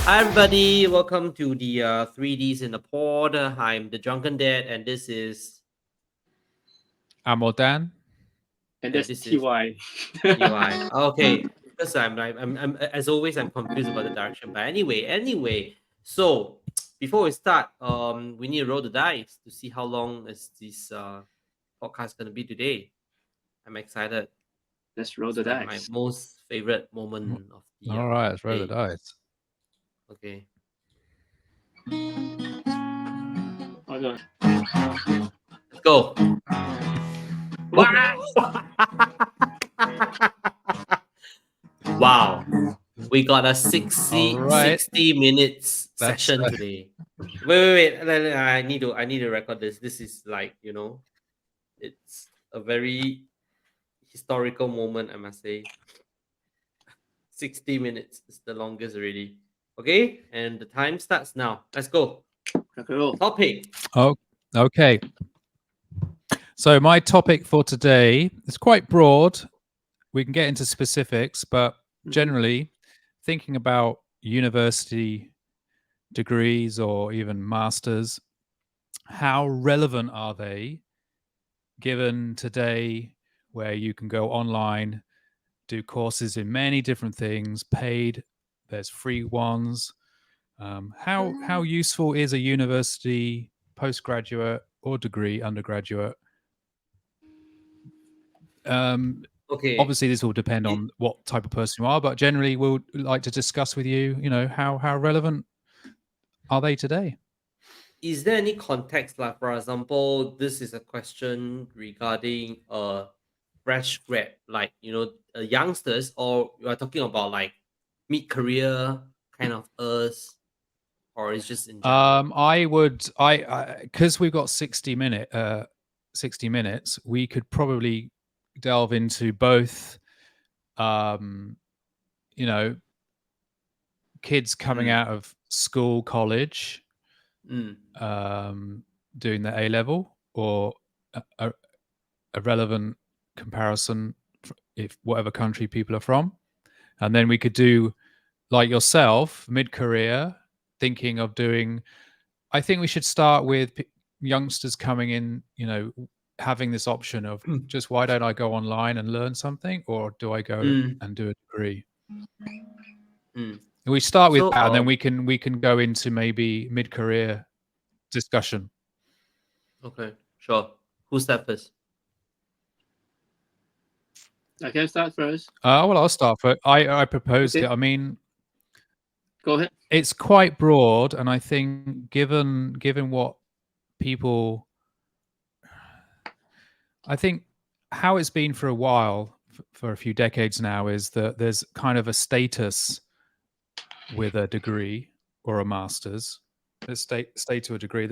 Hi, everybody. Welcome to the 3Ds in the Pod. I'm the Drunken Dad, and this is I'm Dan. And and that's this is TY. TY. Okay, because I'm as always I'm confused about the direction. But anyway. So before we start, we need to roll the dice to see how long is this podcast gonna be today. I'm excited. Let's roll It's the like my dice. most favorite moment of the All right, let's roll the day. dice. Okay. Oh, no. Let's go. Wow. We got a All 60, right, 60 minutes that's session today. Wait. I need to record this. This is it's a very historical moment, I must say. 60 minutes is the longest already. Okay, and the time starts now. Let's go. Rock and roll. Topic. oh, okay. So my topic for today is quite broad. We can get into specifics, but generally, thinking about university degrees or even masters, how relevant are they given today, where you can go online, do courses in many different things, paid. There's free ones. How useful is a university postgraduate or degree undergraduate? Um, Okay. Obviously, this will depend I- on what type of person you are, but generally, we'll like to discuss with you. How relevant are they today? Is there any context, like for example, this is a question regarding fresh grad, like youngsters, or you are talking about like mid career kind of us, or it's just in general? I would, because we've got 60 minutes, we could probably delve into both. Um, you know, kids coming Mm, out of school, college, mm, um, doing the A level, or a relevant comparison if whatever country people are from, and then we could do like yourself mid career, thinking of doing. I think we should start with youngsters coming in. Having this option of just why don't I go online and learn something, or do I go mm, and do a degree? mm. We start with So, that, and then we can go into maybe mid career discussion. okay, sure. Who's that first? I can start first. Well, I'll start first. I proposed it. Okay, I mean, go ahead. it's quite broad, and I think given what people, I think how it's been for a while, for a few decades now, is that there's kind of a status with a degree or a master's. A state to a degree.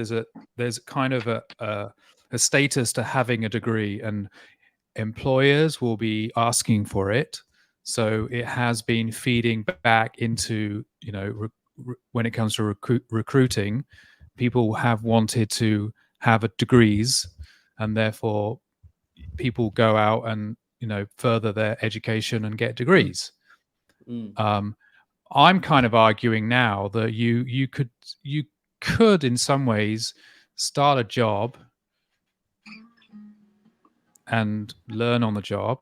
There's kind of a status to having a degree, and employers will be asking for it. So it has been feeding back into, when it comes to recruiting, people have wanted to have degrees, and therefore people go out and further their education and get degrees. Mm, Um, I'm kind of arguing now that you could in some ways start a job and learn on the job,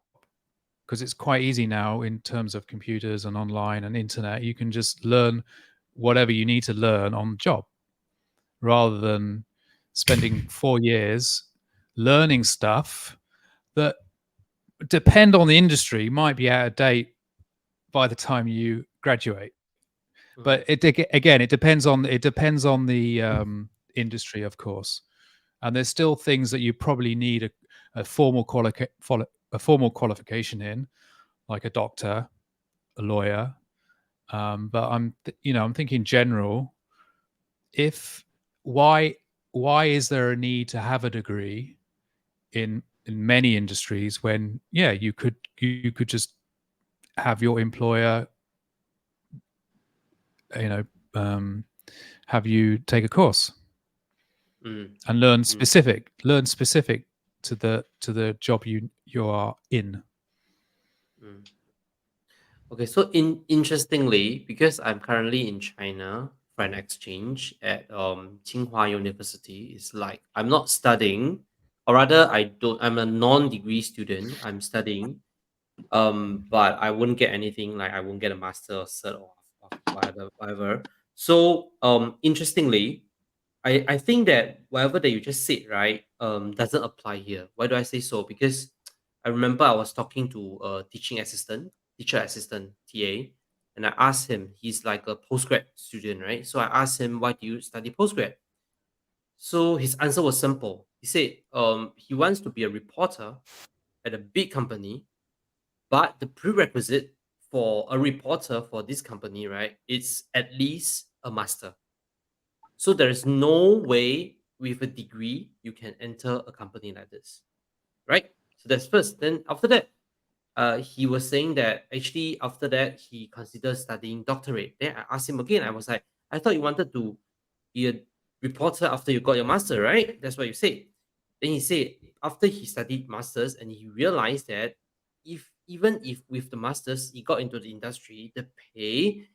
because it's quite easy now in terms of computers and online and internet. You can just learn whatever you need to learn on the job, rather than spending 4 years learning stuff that depend on the industry might be out of date by the time you graduate. But mm, again, it depends on the industry, of course. And there's still things that you probably need a formal qualification in, like a doctor, a lawyer. But I'm thinking general. If why why is there a need to have a degree in many industries when, yeah, you could just have your employer, you know um, have you take a course mm, and learn mm. specific to the job you are in. Mm. Okay, so interestingly, because I'm currently in China for an exchange at Tsinghua University, it's like I'm not studying, or rather I'm a non-degree student. I'm studying, but I wouldn't get anything, like I won't get a master or cert or whatever. So interestingly, I think that whatever that you just said, right, doesn't apply here. Why do I say so? Because I remember I was talking to a teacher assistant, TA, and I asked him, he's like a postgrad student, right? So I asked him, why do you study postgrad? So his answer was simple. He said, he wants to be a reporter at a big company, but the prerequisite for a reporter for this company, right, it's at least a master. So there is no way with a degree you can enter a company like this, right? So that's first. Then after that, he was saying that actually after that he considered studying doctorate. Then I asked him again. I was like, I thought you wanted to be a reporter after you got your master, right? That's what you said. Then he said after he studied masters and he realized that even if with the masters he got into the industry, the pay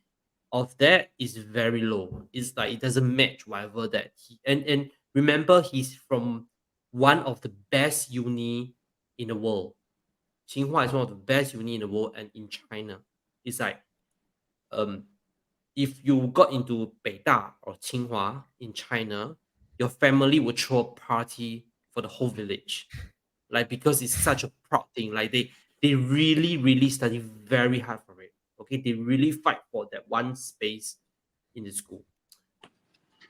of that is very low. It's like it doesn't match whatever that he and remember he's from one of the best uni in the world. Tsinghua is one of the best uni in the world and in China. It's like um if you got into Beida or Tsinghua in China, your family would throw a party for the whole village. Like because it's such a proud thing. Like they really, really study very hard for it. Okay. They really fight for that one space in the school.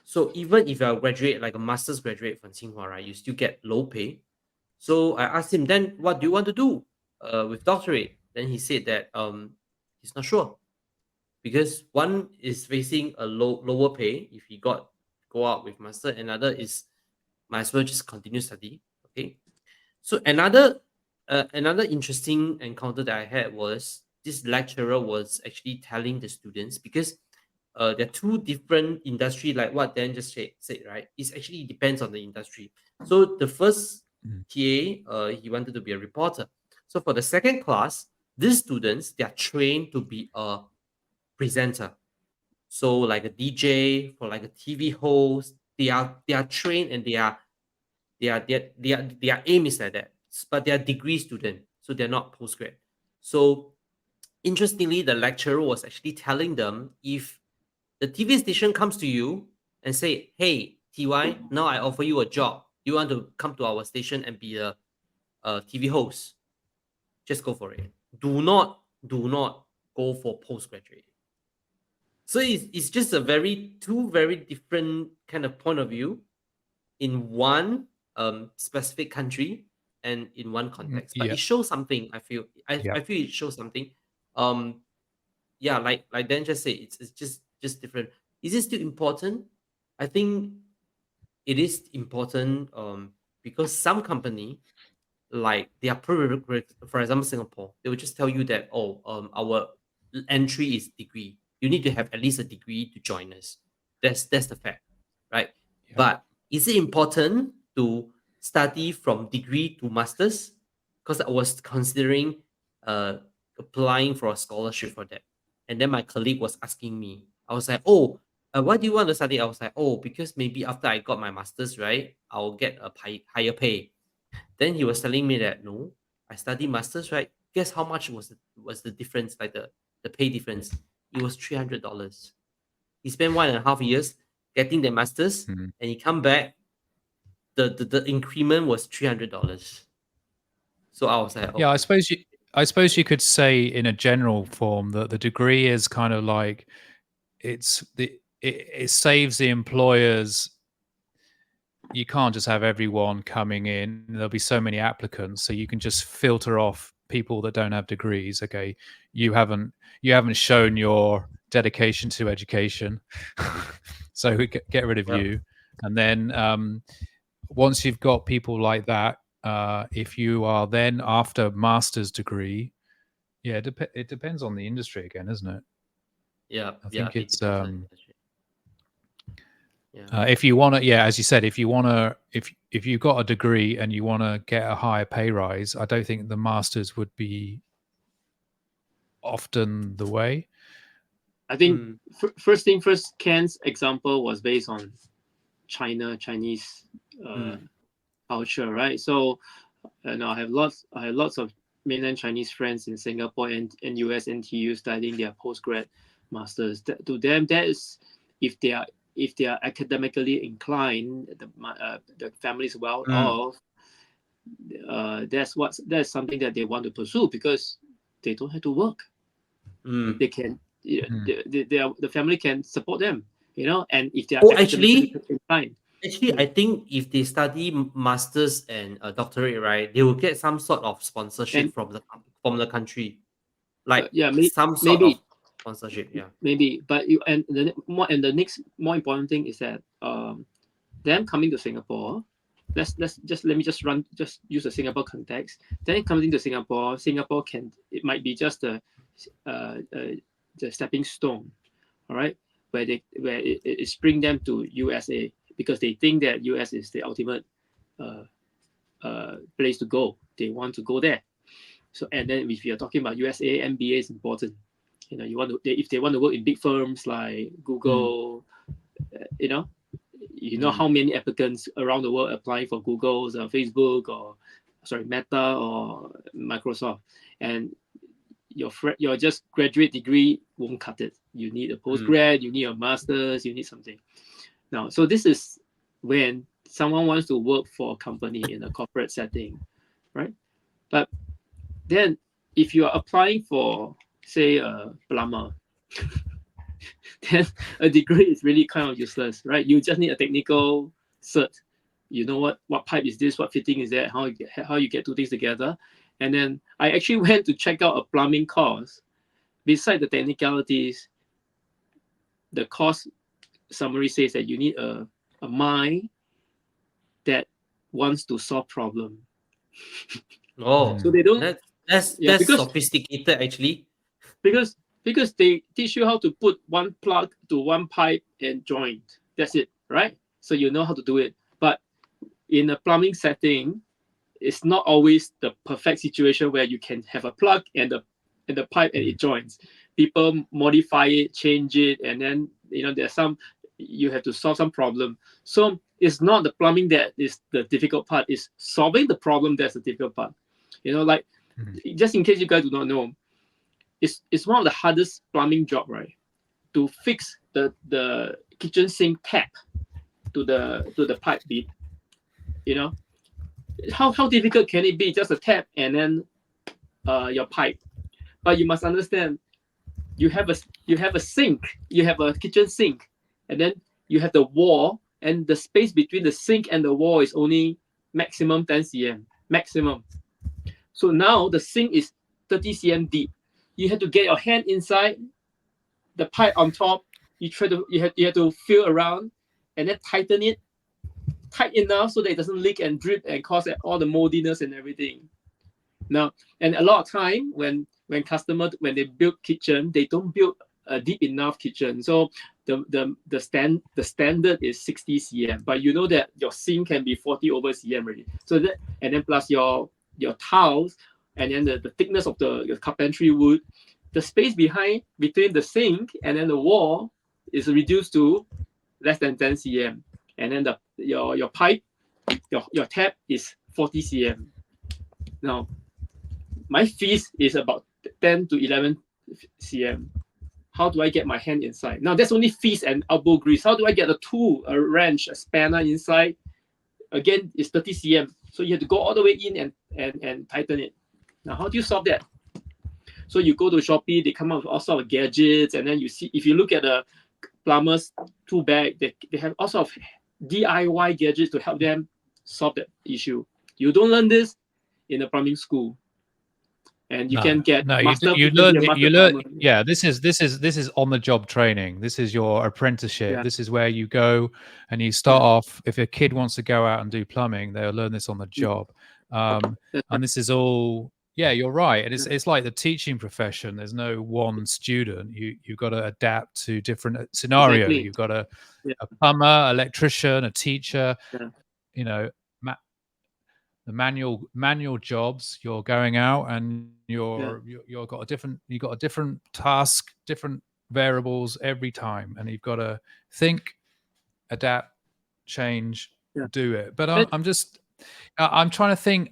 So even if you're a graduate, like a master's graduate from Tsinghua, right, you still get low pay. So I asked him, then what do you want to do with doctorate? Then he said that he's not sure because one is facing a lower pay if he go out with master, another is might as well just continue study. Okay. So another interesting encounter that I had was this lecturer was actually telling the students because there are two different industry, like what Dan just said, right? It actually depends on the industry. So the first Mm. TA, he wanted to be a reporter. So for the second class, these students they are trained to be a presenter. So like a DJ for like a TV host, they are trained and their aim is like that, but they are degree student, so they're not postgrad. So interestingly, the lecturer was actually telling them if the TV station comes to you and say, "Hey, TY, now I offer you a job. You want to come to our station and be a TV host? Just go for it. Do not go for postgraduate." So it's just a two very different kind of point of view in one specific country and in one context. But Yeah. it shows something. I feel Yeah. I feel it shows something. Um, yeah, like Dan just said, it's just different. Is it still important? I think it is important. Because some company like their prerequisite, for example, Singapore, they will just tell you that our entry is degree. You need to have at least a degree to join us. That's the fact, right? Yeah. But is it important to study from degree to masters? Because I was considering uh applying for a scholarship for that, and then my colleague was asking me. I was like, oh. Why do you want to study? I was like, oh, because maybe after I got my masters, right, I'll get a higher pay. Then he was telling me that no, I study masters, right? Guess how much was the difference, like the pay difference? It was $300. He spent 1.5 years getting the masters, Mm. and he come back. The increment was $300. So I was like, Yeah, okay, I suppose you could say in a general form that the degree is kind of like it saves the employers. You can't just have everyone coming in. There'll be so many applicants, so you can just filter off people that don't have degrees. Okay, you haven't you haven't shown your dedication to education, so we get rid of yeah, you. And then once you've got people like that, if you are then after master's degree, yeah, it depends on the industry again, isn't it? yeah, I yeah. think It it's depends on the industry. Yeah, if you want to, yeah, as you said, if you want to, if you've got a degree and you want to get a higher pay rise, I don't think the masters would be often the way. I think first thing first, Ken's example was based on Chinese culture, right? So, and I have lots of mainland Chinese friends in Singapore and US NTU studying their postgrad masters. To them, that is, if they are academically inclined, the family is well off. That's something that they want to pursue because they don't have to work. They can, the family can support them, and if they are academically inclined. Actually, I think if they study masters and a doctorate, right, they will get some sort of sponsorship from the country, like some sort of sponsorship. Yeah, maybe. But the next more important thing is that them coming to Singapore. Let me just use a Singapore context. Then coming to Singapore it might be just the stepping stone, all right, where it bring them to USA because they think that US is the ultimate place to go. They want to go there. So, and then if you're talking about USA, MBA is important. If they want to work in big firms like Google, how many applicants around the world applying for Google's, Facebook, or Meta or Microsoft, and your just graduate degree won't cut it. You need a postgrad, you need a master's, you need something. Now, so this is when someone wants to work for a company in a corporate setting, right? But then if you are applying for, say, a plumber, then a degree is really kind of useless, right? You just need a technical cert. You know what pipe is this, what fitting is that, how you get two things together. And then I actually went to check out a plumbing course. Beside the technicalities, the course summary says that you need a mind that wants to solve problem. Oh, so they don't. That's sophisticated actually. Because they teach you how to put one plug to one pipe and joint. That's it, right? So you know how to do it. But in a plumbing setting, it's not always the perfect situation where you can have a plug and the pipe and it joins. People modify it, change it, and then you have to solve some problem. So it's not the plumbing that is the difficult part, it's solving the problem that's the difficult part. Just in case you guys do not know, it's one of the hardest plumbing job, right? To fix the kitchen sink tap to the pipe bit. How difficult can it be? Just a tap and then your pipe. But you must understand, you have a sink, you have a kitchen sink, and then you have the wall, and the space between the sink and the wall is only maximum 10 cm. Maximum. So now the sink is 30 cm deep. You have to get your hand inside the pipe on top. You have to feel around and then tighten it tight enough so that it doesn't leak and drip and cause all the moldiness and everything. Now, and a lot of time when customers, when they build kitchen, they don't build a deep enough kitchen. So the standard is 60 cm, but you know that your sink can be 40 over cm already. So that, and then plus your tiles, and then the thickness of the carpentry wood, the space between the sink and then the wall is reduced to less than 10 cm, and then your pipe, your tap is 40 cm. Now, my fees is about 10 to 11 cm. How do I get my hand inside? Now, that's only fees and elbow grease. How do I get a tool, a wrench, a spanner inside? Again, it's 30 cm. So you have to go all the way in and tighten it. Now, how do you solve that? So you go to Shopee, they come up with all sorts of gadgets, and then you see, if you look at the plumber's tool bag, they have all sorts of DIY gadgets to help them solve that issue. You don't learn this in a plumbing school, and you can get you learn. Yeah, this is on the job training. This is your apprenticeship. Yeah. This is where you go and you start off. If a kid wants to go out and do plumbing, they'll learn this on the job. And this is all. Yeah, you're right. And it's like the teaching profession. There's no one student. You've got to adapt to different scenario. Exactly. You've got a plumber, electrician, a teacher. Yeah. the manual jobs. You're going out and you've got a different task, different variables every time, and you've got to think, adapt, change, do it. But I'm just I'm trying to think.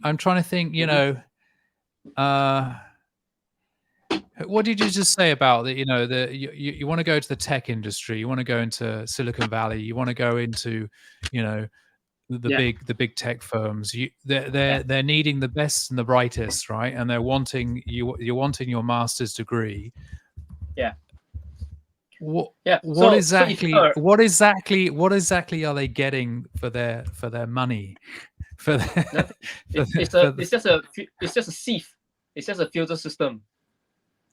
You know, what did you just say about that? You know, you want to go to the tech industry, you want to go into Silicon Valley, you want to go into, you know, the big tech firms. They're needing the best and the brightest, right? And they're wanting you're wanting your master's degree. Yeah. What exactly are they getting for their money? For their, it's just a sieve. It's just a filter system.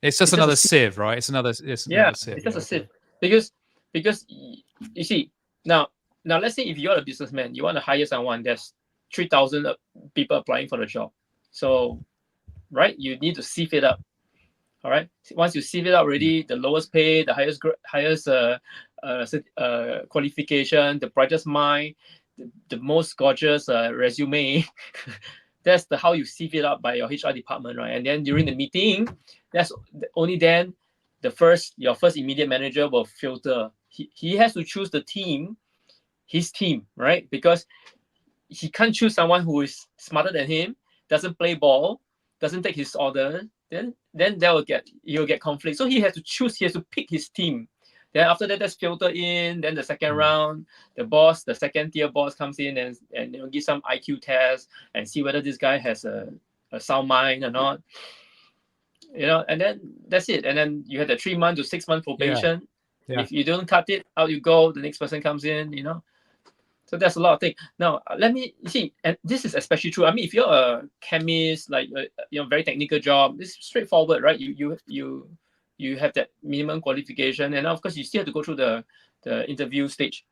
It's just another sieve, right? It's another sieve. It's just a sieve. Because you see, now let's say if you're a businessman, you want to hire someone, there's 3,000 people applying for the job. So, right, you need to sieve it up. All right. Once you sieve it out already, the lowest pay, the highest qualification, the brightest mind, the most gorgeous resume. That's how you sieve it up by your HR department, right? And then during the meeting, that's only then your first immediate manager will filter. He has to choose his team, right? Because he can't choose someone who is smarter than him, doesn't play ball, doesn't take his order. Then you'll get conflict. So he has to pick his team. Then after that, that's filtered in. Then the second round, the second tier boss comes in and give some IQ test and see whether this guy has a sound mind or not. You know, and then that's it. And then you have the 3 month to 6 month probation. Yeah. If you don't cut it, out you go. The next person comes in. You know. So that's a lot of things. Now, let me see, and this is especially true. I mean, if you're a chemist, like very technical job, it's straightforward, right? You have that minimum qualification, and of course, you still have to go through the interview stage.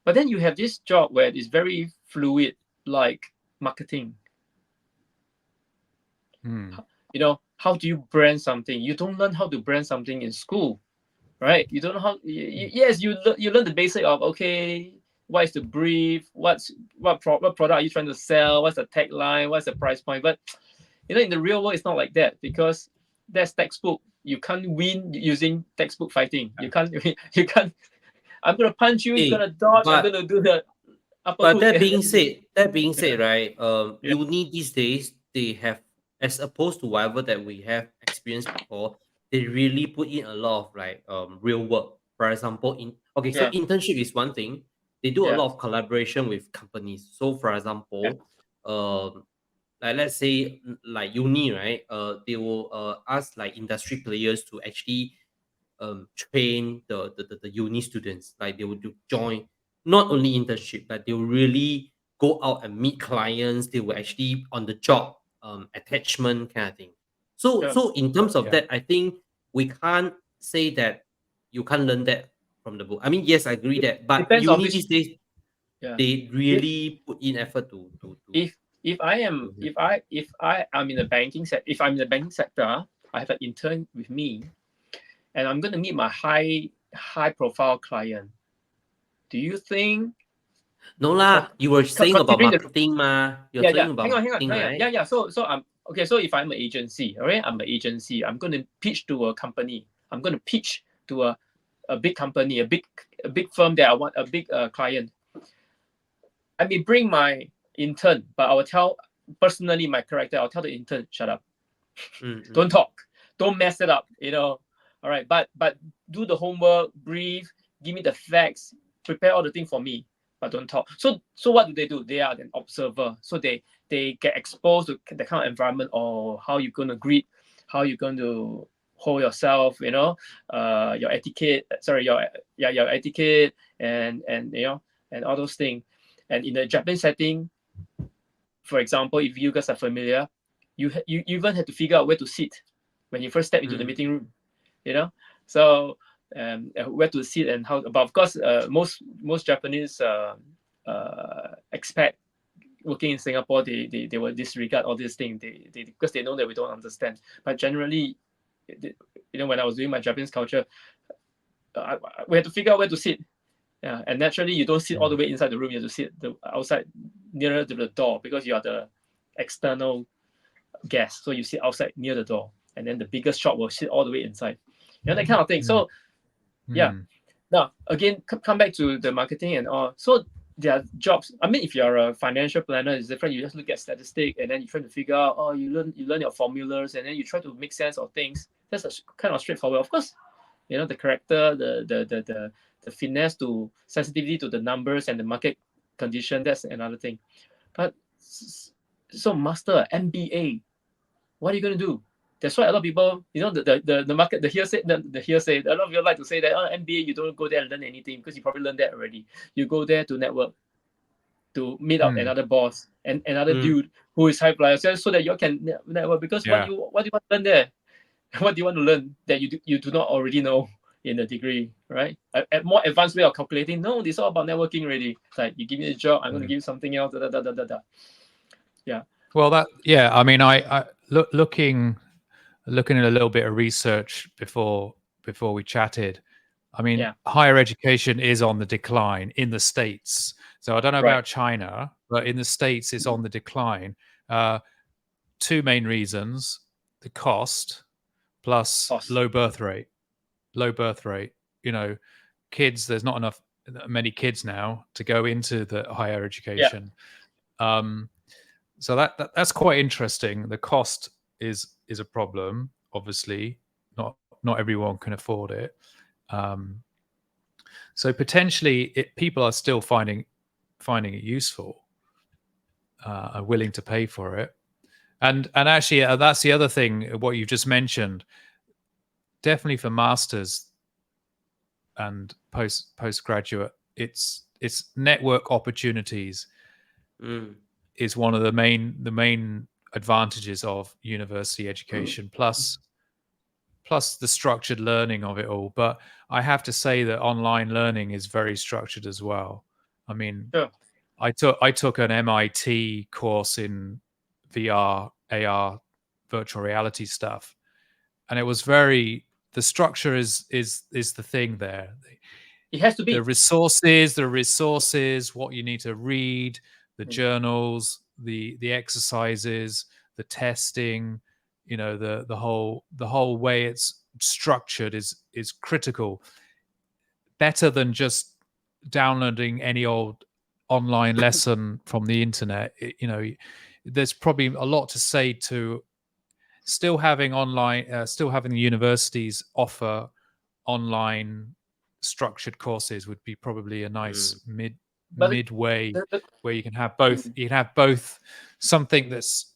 But then you have this job where it's very fluid, like marketing. You know, how do you brand something? You don't learn how to brand something in school, right? You don't know how. Yes, you learn the basic of what is the brief? What product are you trying to sell? What's the tagline? What's the price point? But in the real world, it's not like that, because that's textbook. You can't win using textbook fighting. You can't. I'm gonna punch you. You're gonna dodge. I'm gonna do the upper But hook. that being said, right? Uni these days, they have, as opposed to whatever that we have experienced before, they really put in a lot of real work. For example, so internship is one thing. They do a lot of collaboration with companies. So for example, like let's say like uni, right? They will ask like industry players to actually train the uni students. Like they will join not only internship, but they will really go out and meet clients. They will actually on the job attachment kind of thing. So in terms of that, I think we can't say that you can't learn that from the book. I mean, yes, I agree that, but Depends on uni these days, they really put in effort to if I am in the banking sector, if I'm in the banking sector, I have an intern with me, and I'm going to meet my high profile client. Do you think? No lah, you were saying about marketing, You're saying about marketing, right? Yeah. So I'm okay. So if I'm an agency, all right, I'm an agency. I'm going to pitch to a company. I'm going to pitch to a big company, a big firm that I want, a big client. I may bring my intern, but I will tell personally my character. I'll tell the intern, shut up, don't talk, don't mess it up. All right, but do the homework, brief, give me the facts, prepare all the things for me, but don't talk. So what do? They are an observer. So they get exposed to the kind of environment, or how you're going to greet, how you're going to hold yourself, your etiquette. Your etiquette and and all those things. And in the Japanese setting, for example, if you guys are familiar, you even have to figure out where to sit when you first step into the meeting room. So where to sit and how. But of course, most Japanese expat working in Singapore, they will disregard all these things. They because they know that we don't understand. But generally, when I was doing my Japanese culture, we had to figure out where to sit. Yeah, and naturally, you don't sit all the way inside the room. You have to sit outside, nearer to the door, because you are external guests. So you sit outside near the door, and then the biggest shop will sit all the way inside. You know, that kind of thing. So yeah. Now again, come back to the marketing and all. So there are jobs. I mean, if you're a financial planner, it's different. You just look at statistics and then you try to figure out. Oh, you learn your formulas and then you try to make sense of things. That's a kind of straightforward. Of course, you know, the character, the finesse to sensitivity to the numbers and the market condition. That's another thing. But so master MBA, what are you going to do? That's why a lot of people, you know, the market, the hearsay, a lot of people like to say that, oh, MBA, you don't go there and learn anything because you probably learned that already. You go there to network, to meet up another boss and another dude who is high flyer, so that you can network. Because what do you want to learn there? What do you want to learn that you do not already know in the degree, right? A more advanced way of calculating. No, it's all about networking already. It's like, you give me a job, I'm going to give you something else. Yeah. Well, I mean, I looking at a little bit of research before we chatted. I mean, higher education is on the decline in the States. So I don't know about China, but in the States, it's on the decline. Two main reasons: the cost plus low birth rate. You know, kids. There's not many kids now to go into the higher education. So that's quite interesting. The cost is a problem. Obviously, not everyone can afford it. So potentially, people are still finding it useful, are willing to pay for it. And actually, that's the other thing. What you just mentioned, definitely for masters and postgraduate, it's network opportunities. Is one of the main advantages of university education, plus the structured learning of it all. But I have to say that online learning is very structured as well. I mean, I took an MIT course in VR, AR, virtual reality stuff, and it was the structure is the thing there. It has to be. The resources, what you need to read, the journals, the exercises, the testing, you know, the whole way it's structured is critical. Better than just downloading any old online lesson from the internet. You know, there's probably a lot to say to still having the universities offer online structured courses would be probably a nice midway where you can have both. You can have both something that's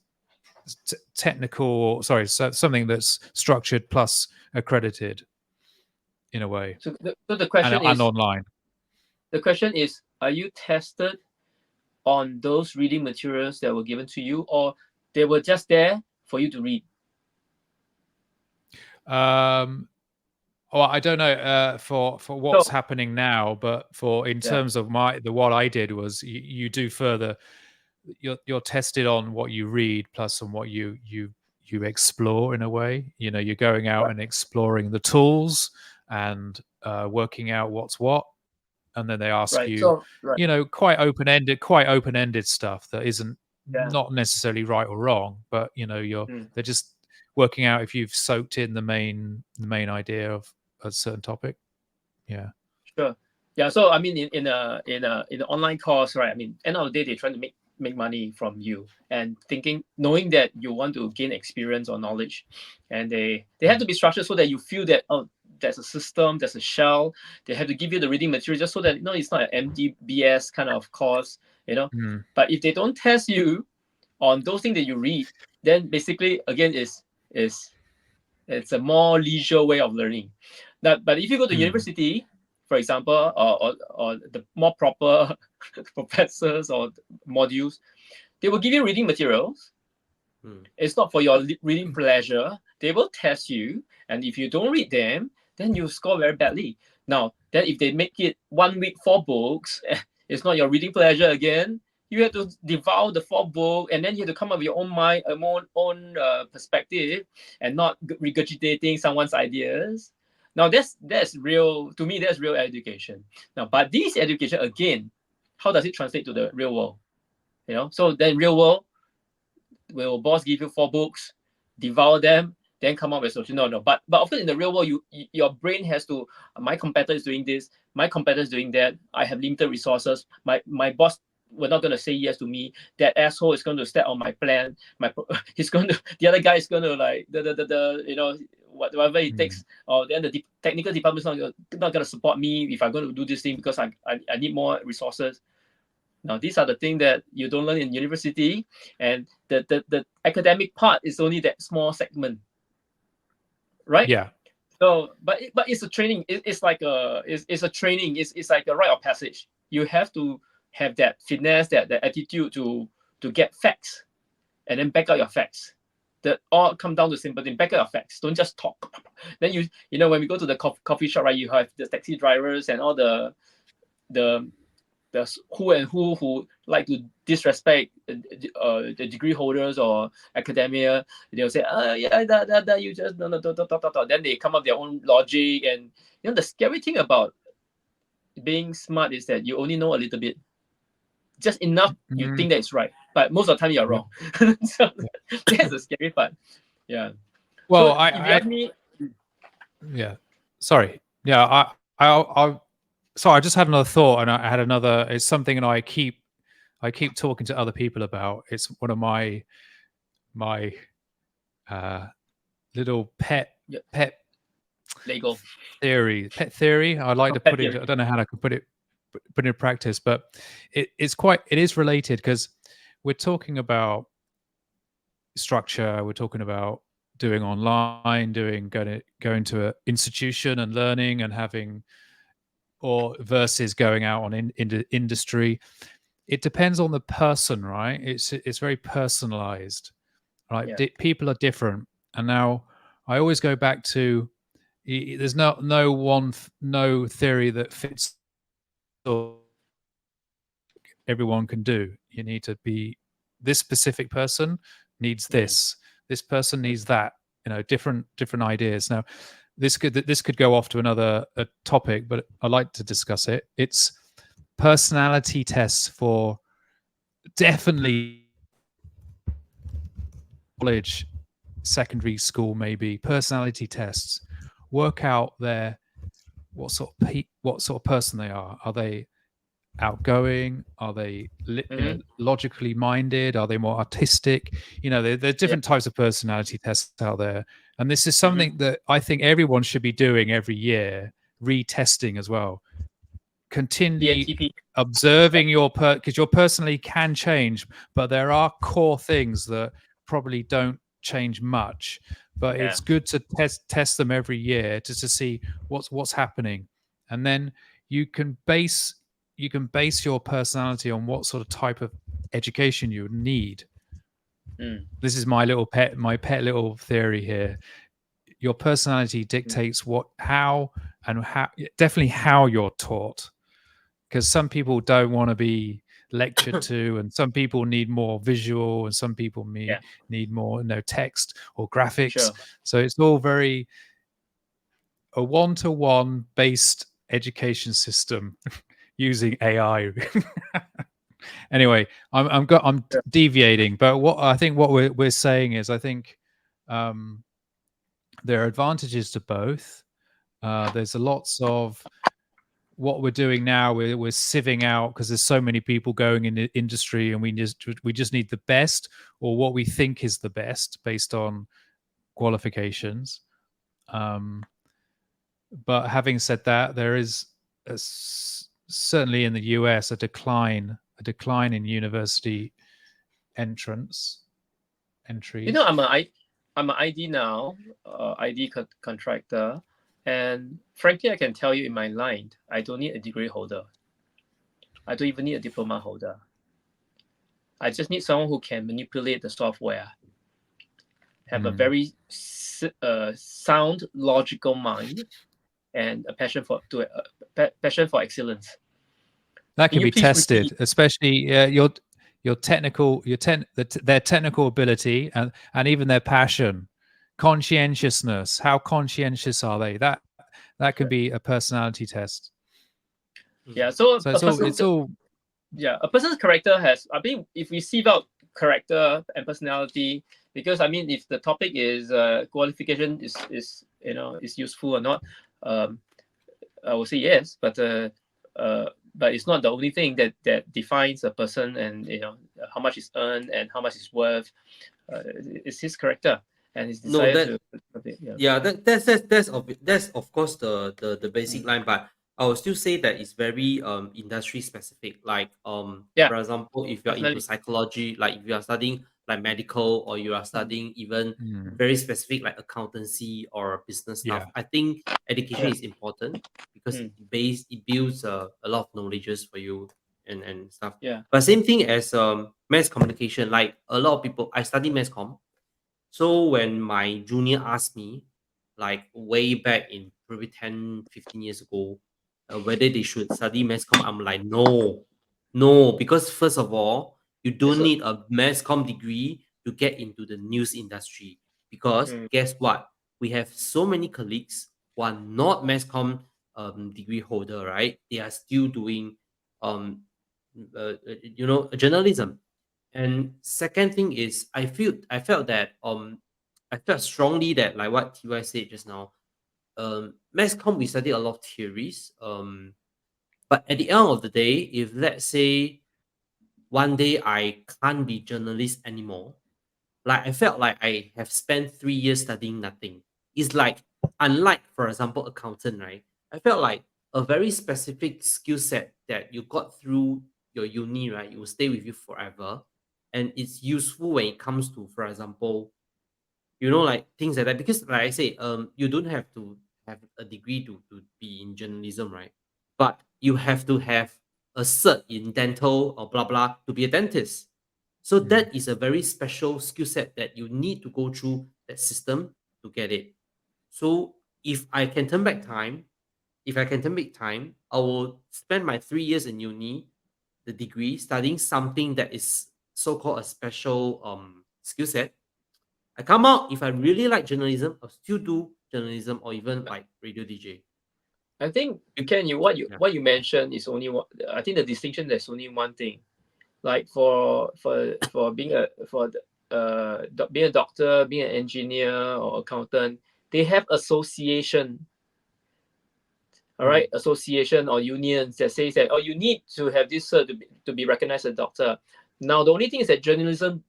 technical, something that's structured plus accredited in a way. So the question is, and online. The question is, are you tested on those reading materials that were given to you, or they were just there for you to read? Well, I don't know for what's happening now, but in terms of what I did was you do further. You're tested on what you read plus on what you explore in a way. You know, you're going out and exploring the tools and working out what's what, and then they ask you, you know, quite open-ended stuff that isn't not necessarily right or wrong, but you know, they're just working out if you've soaked in the main idea of a certain topic. Sure. Yeah. So I mean, in an online course, right? I mean, end of the day, they're trying to make money from you, and knowing that you want to gain experience or knowledge, and they have to be structured so that you feel that, oh, there's a system, there's a shell. They have to give you the reading material just so that it's not an empty BS kind of course, you know. But if they don't test you on those things that you read, then basically again it's a more leisure way of learning. But if you go to university, for example, or the more proper professors or modules, they will give you reading materials. It's not for your reading pleasure. They will test you, and if you don't read them, then you score very badly. Now, then if they make it 1 week 4 books, it's not your reading pleasure again. You have to devour the 4 books, and then you have to come up with your own mind, own perspective, and not regurgitating someone's ideas. Now that's real, to me, that's real education. Now, but this education, again, how does it translate to the real world? You know, so then real world, will boss give you 4 books, devour them, then come up with a solution? No. But of course, in the real world, your brain has to. My competitor is doing this. My competitor is doing that. I have limited resources. My boss, we're not going to say yes to me. That asshole is going to step on my plan. He's going to. The other guy is going to like whatever it takes. Or then the technical department is not going to support me if I'm going to do this thing because I need more resources. Now, these are the things that you don't learn in university, and the academic part is only that small segment, right? Yeah. So, but it's a training. It's like a training. It's like a rite of passage. You have to have that finesse, that attitude to get facts, and then back out your facts. That all come down to simple thing. Back out your facts. Don't just talk. Then when we go to the coffee shop, right? You have the taxi drivers and all the who like to disrespect the degree holders or academia. They'll say, yeah, that you just no. Then they come up their own logic, and the scary thing about being smart is that you only know a little bit, just enough you think that it's right, but most of the time you're wrong. So that's the scary part. Yeah. Well, so if you ask me, yeah. Sorry. Yeah. Sorry, I just had another thought, and I had another. It's something that I keep talking to other people about. It's one of my little pet Lego pet theory. I like to put it. I don't know how I can put it in practice, but it is related because we're talking about structure. We're talking about doing online, going to an institution and learning and having, or versus going out on into industry. It depends on the person, right? It's very personalized, right? Yeah. People are different, and now I always go back to there's no theory that fits all everyone can do. You need to be this specific person needs this. This person needs that. Different ideas. Now, this could go off to another topic, but I like to discuss it. It's personality tests for definitely college, secondary school, maybe personality tests. Work out what sort of person they are. Are they outgoing? Are they logically minded? Are they more artistic? There are different types of personality tests out there, and this is something that I think everyone should be doing every year, retesting as well. Continually observing because your personality can change, but there are core things that probably don't change much. But it's good to test them every year to see what's happening, and then you can base your personality on what sort of type of education you would need. This is my pet little theory here. Your personality dictates definitely how you're taught, because some people don't want to be lectured to, and some people need more visual, and some people need more text or graphics. Sure. So it's all very a one-to-one based education system using AI. Anyway, I'm deviating, but what we're saying is, I think there are advantages to both. There's lots of what we're doing now. We're sieving out because there's so many people going in the industry, and we just need the best, or what we think is the best based on qualifications. But having said that, there is certainly in the US a decline in university entries. I'm an ID now, ID contractor, and frankly, I can tell you in my line, I don't need a degree holder. I don't even need a diploma holder. I just need someone who can manipulate the software, have a very sound, logical mind, and a passion for excellence. That can be tested, especially your technical, their technical ability, and even their passion, conscientiousness. How conscientious are they? That can be a personality test. Yeah. So it's all. Yeah, a person's character has. I mean, if we sieve out character and personality. Because I mean, if the topic is qualification is is useful or not, um, I would say yes, but it's not the only thing that defines a person, and how much is earned and how much is worth. It's his character and his No, desire to. that yeah, that's of course the basic Mm. line, but I would still say that it's very industry specific. Like Yeah, for example, if you're into definitely. psychology, like if you are studying like medical, or you are Mm. studying even Mm. very specific like accountancy or business stuff, Yeah. I think education Yeah. is important because Mm. it builds a lot of knowledges for you and stuff. Yeah. But same thing as mass communication. Like a lot of people, I study mass comm. So when my junior asked me, like way back in probably 10, 15 years ago, whether they should study mass comm, I'm like, no, no, because first of all, you It's don't need a mass comm degree to get into the news industry. Because mm, guess what? We have so many colleagues who are not mass comm degree holder, right? They are still doing, um, journalism. And second thing is, I felt that I felt strongly that like what TY said just now, mass comm we study a lot of theories, but at the end of the day, if let's say one day I can't be journalist anymore, like I felt like I have spent 3 years studying nothing. It's like unlike, for example, accountant, right? I felt like a very specific skill set that you got through your uni, right? It will stay with you forever. And it's useful when it comes to, for example, like things like that. Because like I say, you don't have to have a degree to be in journalism, right? But you have to have a cert in dental or blah blah to be a dentist. So Mm. that is a very special skill set that you need to go through that system to get it. So if I can turn back time, I will spend my 3 years in uni, the degree, studying something that is so-called a special skill set. I come out, if I really like journalism, I'll still do journalism or even like radio DJ. I think You- Ken, Yeah. what you mentioned is only one. I think the distinction, there's only one thing. Like for being a being a doctor, being an engineer or accountant, they have association. All Mm. right, association or unions that says that, oh, you need to have this cert to be recognized as a doctor. Now the only thing is that journalism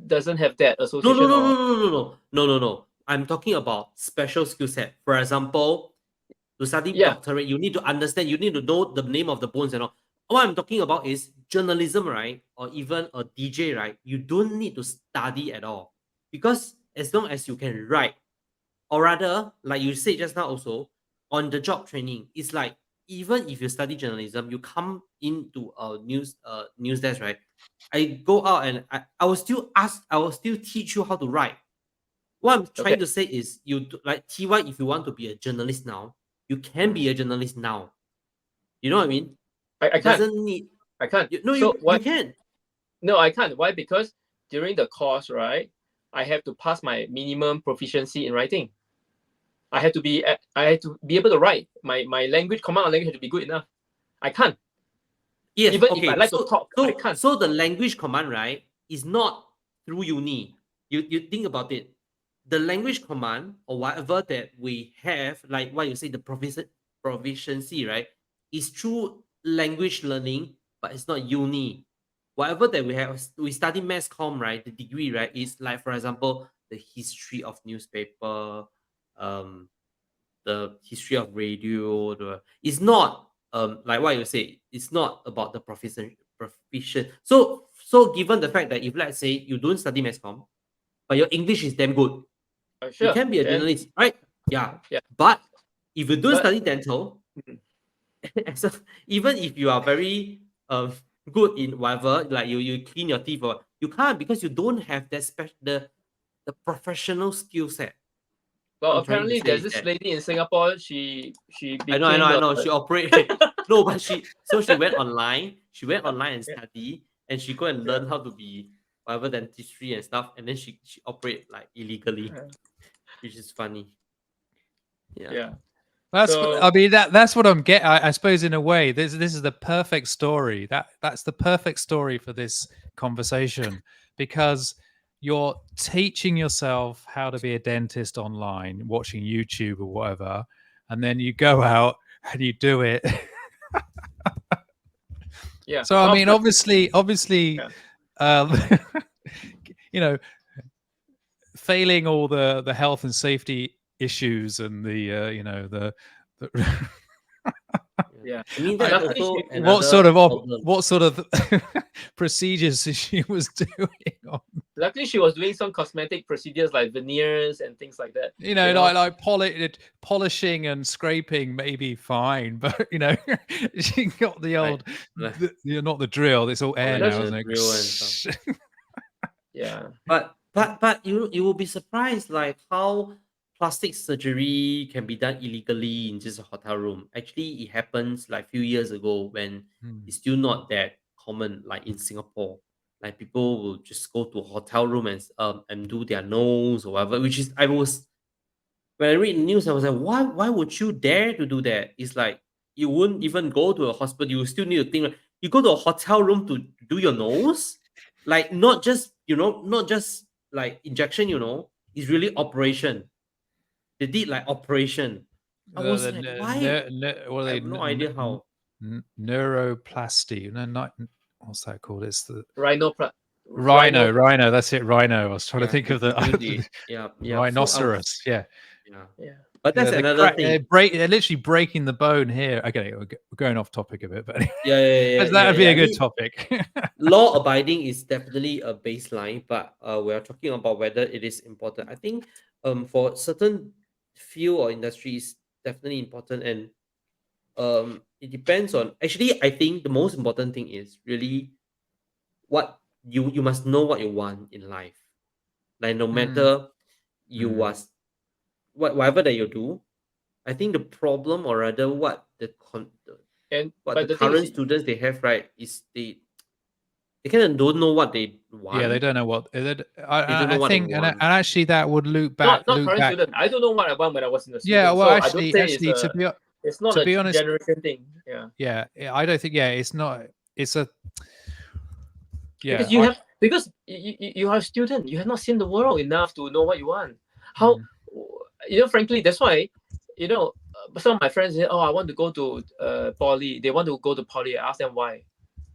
doesn't have that No, no, association no, no, or no, no, no, no, no, no. I'm talking about special skill set. For example, to study yeah. doctorate, you need to understand, you need to know the name of the bones and all. What I'm talking about is journalism, right? Or even a DJ, right? You don't need to study at all. Because as long as you can write, or rather, like you said just now also, on the job training, it's like even if you study journalism, you come into a news desk, right? I go out and I will still teach you how to write. What I'm Okay. trying to say is like TY, if you want to be a journalist now, you can be a journalist now. You know what I mean? I It can't. doesn't need I can't. no, So you what? can. No, I can't. Why? Because during the course, right, I have to pass my minimum proficiency in writing. I had to be able to write. My language, command language had to be good enough. I can't. Yes, Even if I okay. like to talk, I can't. So the language command, right, is not through uni. You think about it. The language command or whatever that we have, like what you say, the proficiency, right, is through language learning, but it's not uni. Whatever that we have, we study mass comm, right? The degree, right, is like, for example, the history of newspaper, um, the history of radio. It's not like what you say. It's not about the proficient. So given the fact that if let's say you don't study mass comm, but your English is damn good, you Sure. can be a Then journalist, right? Yeah. yeah. But if you don't But study dental, mm, so even if you are very good in whatever, like you clean your teeth, or you can't because you don't have that special the professional skill set. What well, I'm trying to apparently say there's is this that lady in Singapore. She I became a know. She operate no, but she went online. She went online and study, and she go and yeah. learn how to be whatever dentistry and stuff, and then she operate like illegally, which is funny. Yeah. Yeah. So I mean that's what I'm getting. I suppose in a way, this is the perfect story. That's the perfect story for this conversation because you're teaching yourself how to be a dentist online, watching YouTube or whatever, and then you go out and you do it. yeah. So I Well, mean, obviously, Yeah. um, you know, failing all the health and safety issues and the the Yeah. I mean, I, that's Luckily, also what another sort of problem. what sort of procedures she was doing on, luckily, she was doing some cosmetic procedures like veneers and things like that. you know, You know, like polishing and scraping maybe fine, but you know, she got the Like, old like, not the drill, it's all air like now, that's isn't the drill and stuff. it? yeah. But you will be surprised like how plastic surgery can be done illegally in just a hotel room. Actually, it happens like few years ago when Hmm. it's still not that common like in Singapore. Like people will just go to a hotel room and do their nose or whatever, which is I was when I read the news, I was like, why would you dare to do that? It's like you wouldn't even go to a hospital. You still need to think like, you go to a hotel room to do your nose, like not just not just like injection. It's really operation. They did like operation. I was like, why? What are I they? have no idea how. Neuroplasty. No, not what's that called? It's the Rhino. rhino. That's it, rhino. I was trying to Yeah, think of the, do the the yeah. So I was rhinoceros. Yeah, yeah, Yeah. but that's the another crack. thing. They're literally breaking the bone here. Okay, we're going off topic a bit, but Yeah. that would be a I good mean, topic. law abiding is definitely a baseline, but we are talking about whether it is important. I think for certain field or industry is definitely important, and it depends on. Actually, I think the most important thing is really what you must know what you want in life. Like no Hmm. matter you was whatever that you do, I think the problem or rather And what the but the thing is, current students they have right is they kind of don't know what they Yeah, they want. don't know what. They don't know I what they think, and want. actually, that would not loop current back. student. I don't know what I want when I was in a Yeah, student. well, So I don't say actually, it's not to a be honest, generation thing. Yeah. yeah, I don't think. Yeah, it's not. It's a Because yeah. you are a student, you have not seen the world enough to know what you want. How Mm, frankly, that's why some of my friends say, oh, I want to go to poly. They want to go to poly. I ask them why.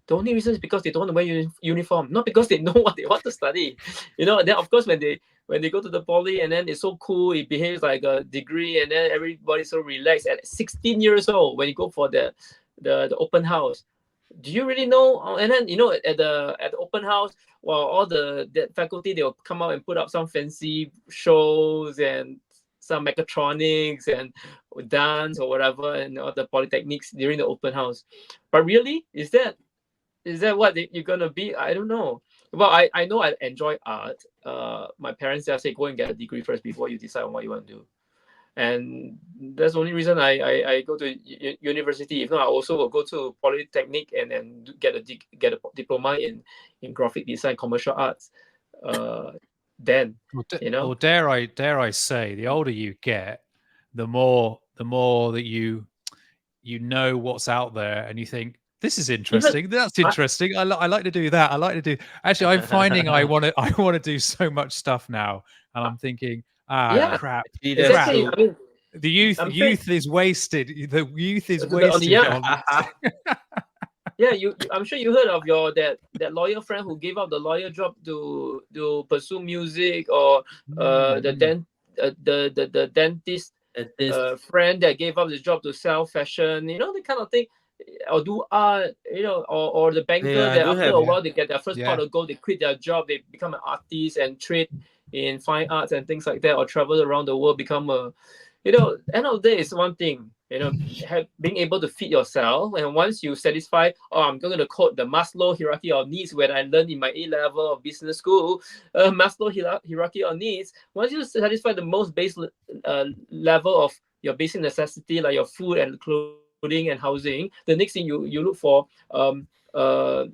The only reason is because they don't want to wear uniform, not because they know what they want to study. Then of course when they go to the poly and then it's so cool, it behaves like a degree, and then everybody's so relaxed at 16 years old when you go for the open house. Do you really know? And then at the open house, well, all the faculty, they'll come out and put up some fancy shows and some mechatronics and dance or whatever, and all the polytechnics during the open house. But really, is that what you're gonna be? I don't know. Well, I know I enjoy art. My parents just say go and get a degree first before you decide on what you want to do, and that's the only reason I go to university. If not, I also will go to polytechnic and then get a diploma in graphic design, commercial arts. Uh, then you know, or dare I say, the older you get, the more that you know what's out there, and you think this is even interesting. That's I, interesting. I like to do that. I like to do. Actually, I'm finding I want to do so much stuff now, and I'm thinking, yeah, crap, Actually, that's crap. exactly. true. I mean, The youth I'm saying youth is wasted. The youth is yeah, wasted on. yeah. I'm sure you heard of that lawyer friend who gave up the lawyer job to pursue music, or the Mm, the dentist At this, friend that gave up his job to sell fashion, the kind of thing, or do art, or the banker yeah, I that do after have. a yeah, while they get their first pot yeah. of gold, they quit their job, they become an artist and trade in fine arts and things like that, or travel around the world, become a, end of the day is one thing, being able to feed yourself, and once you satisfy, oh, I'm going to quote the Maslow hierarchy of needs when I learned in my A level of business school, Maslow hierarchy of needs. Once you satisfy the most base level of your basic necessity, like your food and clothing and housing, the next thing you look for, uh,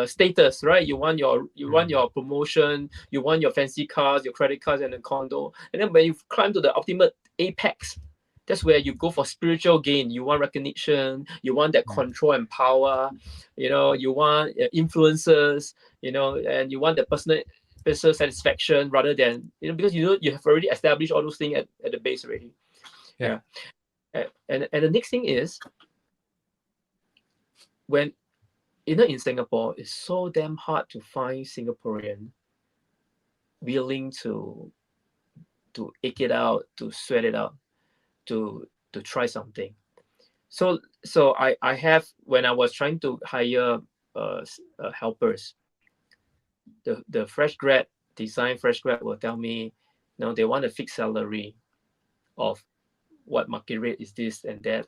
status, right? You want your promotion, you want your fancy cars, your credit cards, and a condo. And then when you climb to the ultimate apex, That's where you go for spiritual gain. You want recognition, you want that control and power, you want influences, and you want the personal satisfaction rather than, because you have already established all those things at the base already. Yeah. And the next thing is, when in Singapore, it's so damn hard to find Singaporean willing to ache it out, to sweat it out, to try something. So I have, when I was trying to hire helpers, the fresh grad will tell me, they want a fixed salary of what market rate is this and that,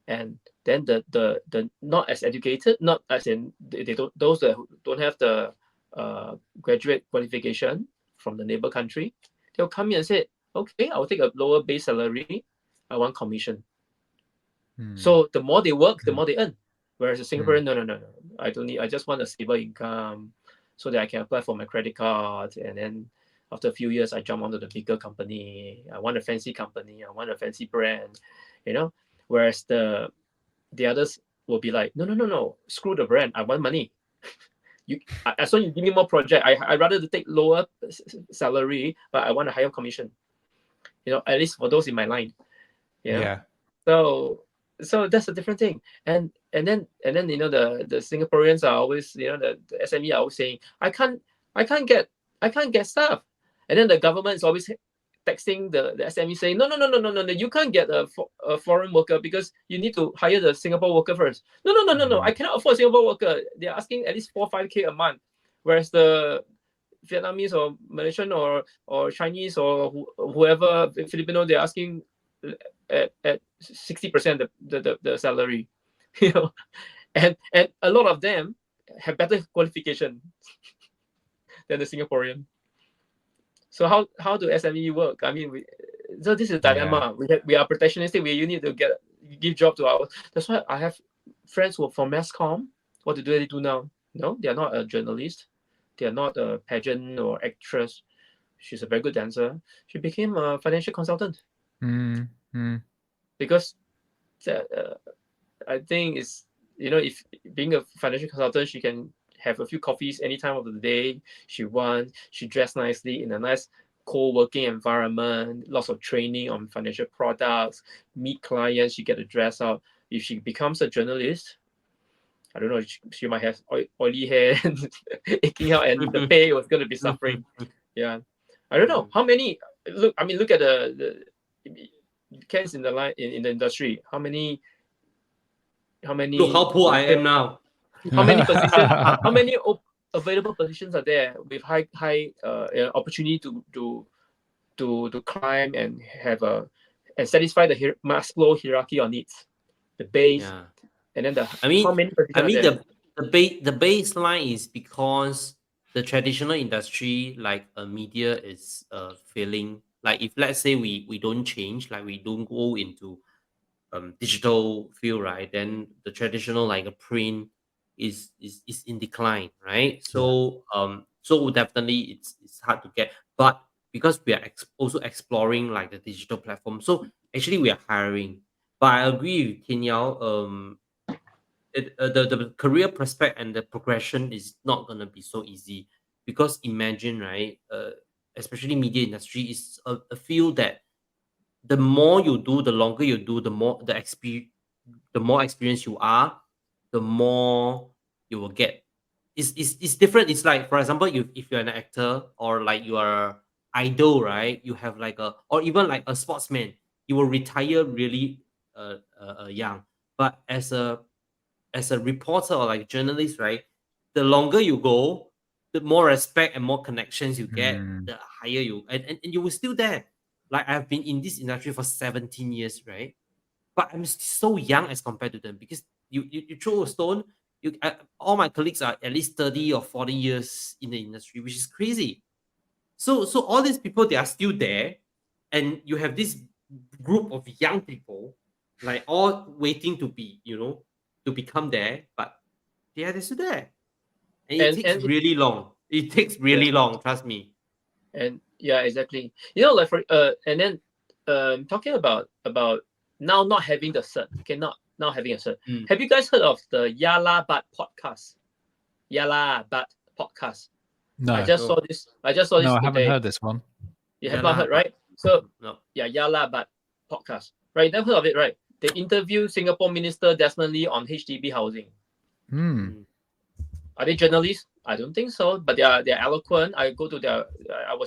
and then the not as educated, not as in they don't, those that don't have the graduate qualification from the neighbor country, they'll come in and say, okay, I'll take a lower base salary, I want commission. So the more they work, the more they earn. Whereas a Singaporean, no, I don't need, I just want a stable income so that I can apply for my credit card, and then after a few years I jump onto the bigger company. I want a fancy company, I want a fancy brand, whereas the others will be like, no, screw the brand, I want money. As long as you give me more project, I rather to take lower salary, but I want a higher commission, at least for those in my line. Yeah. So that's a different thing. And then the Singaporeans are always, the SME are always saying, I can't get stuff. And then the government is always texting the SME saying, no, you can't get a foreign worker because you need to hire the Singapore worker first. No, I cannot afford Singapore worker. They're asking at least 4-5K a month, whereas the Vietnamese or Malaysian or Chinese or whoever, Filipino, they're asking at 60% the salary, and a lot of them have better qualification than the Singaporean. So how do SME work? I mean, so this is a dilemma. We are protectionistic. You need to give job to our. That's why I have friends who are from mass comm. What do they do now? No, they are not a journalist. They are not a pageant or actress. She's a very good dancer. She became a financial consultant. Because I think it's, if being a financial consultant, she can have a few coffees any time of the day she wants. She dress nicely in a nice co-working environment, lots of training on financial products, meet clients, she get to dress up. If she becomes a journalist, I don't know, she might have oily hair and aching out, and the pay was going to be suffering. Yeah, I don't know how many. Look at the cans in the line in the industry. How many? Look how poor I am now. How many positions? How many available positions are there with high opportunity to climb and have and satisfy the Maslow hierarchy of needs, the base, and then how many positions are there? The baseline is because the traditional industry, like media, is failing. Like, if let's say we don't change, like we don't go into digital field, right, then the traditional, like a print, is in decline, right? So so definitely it's hard to get, but because we are also exploring like the digital platform, so actually we are hiring. But I agree with Ken Yao. The career prospect and the progression is not gonna be so easy, because imagine, right, especially media industry is a field that the more you do, the longer you do, the more experience you are, the more you will get. It's different. It's like, for example, if you're an actor, or like you are idol, right? You have like or even like a sportsman, you will retire really young. But as a reporter or like journalist, right? The longer you go, the more respect and more connections you get, the higher you, and you were still there. Like, I've been in this industry for 17 years, right? But I'm so young as compared to them, because you throw a stone, all my colleagues are at least 30 or 40 years in the industry, which is crazy. So all these people, they are still there, and you have this group of young people, like all waiting to be, to become there, but they're still there, and it takes really long. It takes really long, trust me. And yeah, exactly. Like for and then talking about now not having the cert. Okay, not now having a cert. Mm. Have you guys heard of the Yala But podcast? Yala But podcast. No, I just No. saw this. I just saw no, this I haven't today. heard this one. You have Yala not heard, But- right? So No. yeah, Yala But podcast. Right, you never heard of it, right? They interview Singapore Minister Desmond Lee on HDB housing. Hmm. Mm. Are they journalists? I don't think so, but they're eloquent. I was